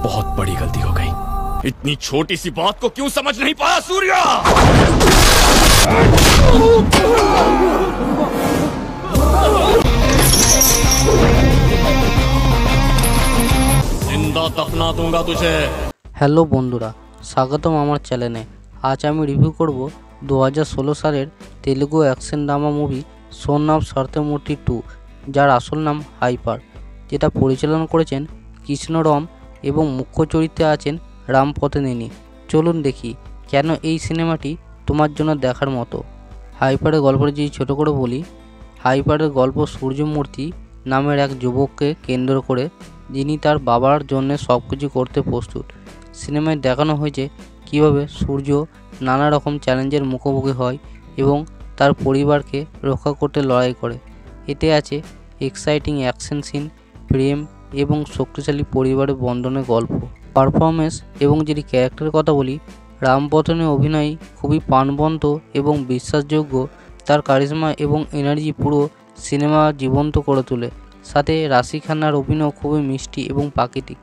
बहुत बड़ी गलती हो गई। इतनी छोटी सी बात को क्यों समझ नहीं पाया सूर्या? जिंदा दफना दूंगा तुझे। হ্যালো বন্ধুরা, স্বাগতম আমার চ্যানেলে। আজ আমি রিভিউ করব 2016 সালের Telugu action drama movie son of Satyamurthy 2, যার আসল নাম হাইপার, যেটা পরিচালনা করেছেন কৃষ্ণরম এবং মুখ্য চরিত্রে আছেন রাম পথেনেনি। চলুন দেখি কেন এই সিনেমাটি তোমার জন্য দেখার মতো। হাইপারের গল্পটা যদি ছোটো করে বলি, হাইপারের গল্প সূর্যমূর্তি নামের এক যুবককে কেন্দ্র করে, যিনি তার বাবার জন্য সব কিছু করতে প্রস্তুত। সিনেমায় দেখানো হয়েছে কীভাবে সূর্য নানা রকম চ্যালেঞ্জের মুখোমুখি হয় এবং তার পরিবারকে রক্ষা করতে লড়াই করে। এতে আছে এক্সাইটিং অ্যাকশন সিন, প্রেম এবং শক্তিশালী পরিবারের বন্ধনের গল্প। পারফরমেন্স এবং যদি ক্যারেক্টারের কথা বলি, রাম পথনের অভিনয় খুবই প্রাণবন্ত এবং বিশ্বাসযোগ্য। তার কারিশমা এবং এনার্জি পুরো সিনেমা জীবন্ত করে তোলে। সাথে রাশি খান্নার অভিনয় খুবই মিষ্টি এবং প্রাকৃতিক।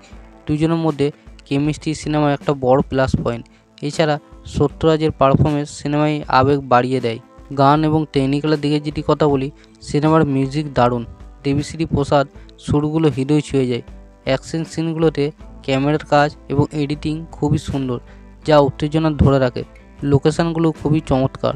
দুজনের মধ্যে কেমিস্ট্রি সিনেমার একটা বড় প্লাস পয়েন্ট। এছাড়া সত্যরাজের পারফরমেন্স সিনেমায় আবেগ বাড়িয়ে দেয়। গান এবং টেকনিক্যালের দিকে যদি কথা বলি, সিনেমার মিউজিক দারুণ। দেবীশ্রী প্রসাদ সুরগুলো হৃদয় ছুঁয়ে যায়। অ্যাকশন সিনগুলোতে ক্যামেরার কাজ এবং এডিটিং খুবই সুন্দর, যা উত্তেজনা ধরে রাখে। লোকেশানগুলো খুবই চমৎকার।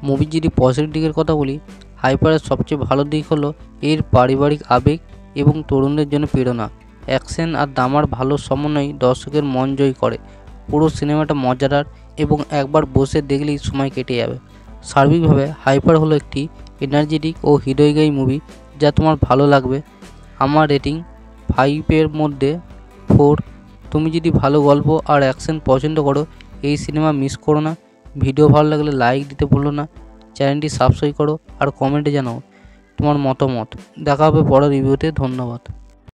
মুভির যদি পজিটিভ দিকের কথা বলি, হাইপারের সবচেয়ে ভালো দিক হলো এর পারিবারিক আবেগ এবং তরুণদের জন্য প্রেরণা। অ্যাকশন আর ড্রামার ভালো সমন্বয় দর্শকের মন জয় করে। পুরো সিনেমাটা মজাদার এবং একবার বসে দেখলেই সময় কেটে যাবে। সার্বিকভাবে হাইপার হলো একটি এনার্জেটিক ও হৃদয়গ্রাহী মুভি, যা তোমার ভালো লাগবে। আমার রেটিং 5-এর মধ্যে 4। তুমি যদি ভালো গল্প আর অ্যাকশন পছন্দ করো, এই সিনেমা মিস করো না। ভিডিও ভালো লাগলে লাইক দিতে ভুলো না। চ্যানেলটি সাবস্ক্রাইব করো আর কমেন্টে জানাও তোমার মতামত। দেখা হবে পরের রিভিউতে। ধন্যবাদ।